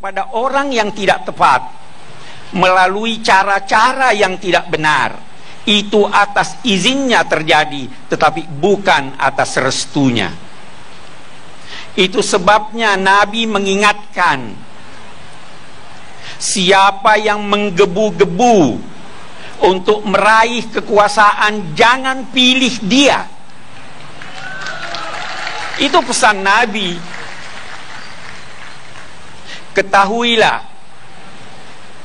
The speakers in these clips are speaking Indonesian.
kepada orang yang tidak tepat melalui cara-cara yang tidak benar, itu atas izinnya terjadi, tetapi bukan atas restunya. Itu sebabnya Nabi mengingatkan, siapa yang menggebu-gebu untuk meraih kekuasaan, jangan pilih dia. Itu pesan Nabi. Ketahuilah,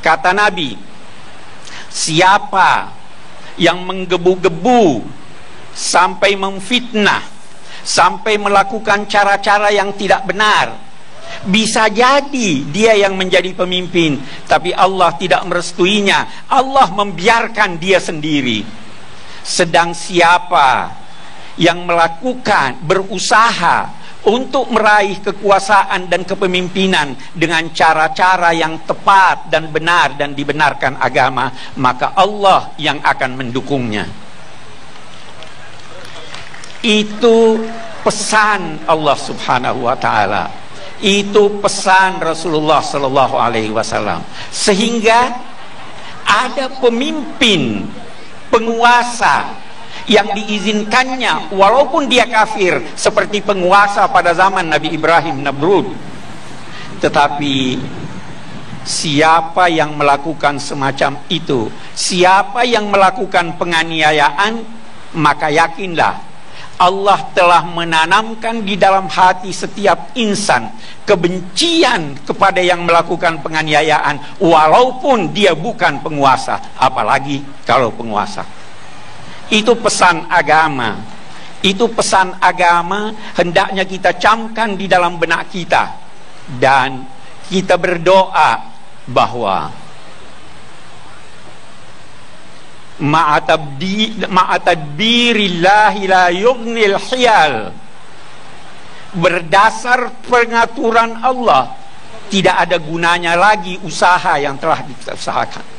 kata Nabi, siapa yang menggebu-gebu sampai memfitnah, sampai melakukan cara-cara yang tidak benar, bisa jadi dia yang menjadi pemimpin, tapi Allah tidak merestuinya. Allah membiarkan dia sendiri. Sedang siapa yang melakukan, berusaha untuk meraih kekuasaan dan kepemimpinan dengan cara-cara yang tepat dan benar dan dibenarkan agama, maka Allah yang akan mendukungnya. Itu pesan Allah Subhanahu wa taala. Itu pesan Rasulullah sallallahu alaihi wasallam. Sehingga ada pemimpin, penguasa yang diizinkannya walaupun dia kafir, seperti penguasa pada zaman Nabi Ibrahim, Namrud. Tetapi siapa yang melakukan semacam itu, siapa yang melakukan penganiayaan, maka yakinlah Allah telah menanamkan di dalam hati setiap insan kebencian kepada yang melakukan penganiayaan, walaupun dia bukan penguasa, apalagi kalau penguasa. Itu pesan agama. Itu pesan agama hendaknya kita camkan di dalam benak kita. Dan kita berdoa bahwa ma'atadbirillahi la yughnil hiyal, berdasar pengaturan Allah tidak ada gunanya lagi usaha yang telah diusahakan.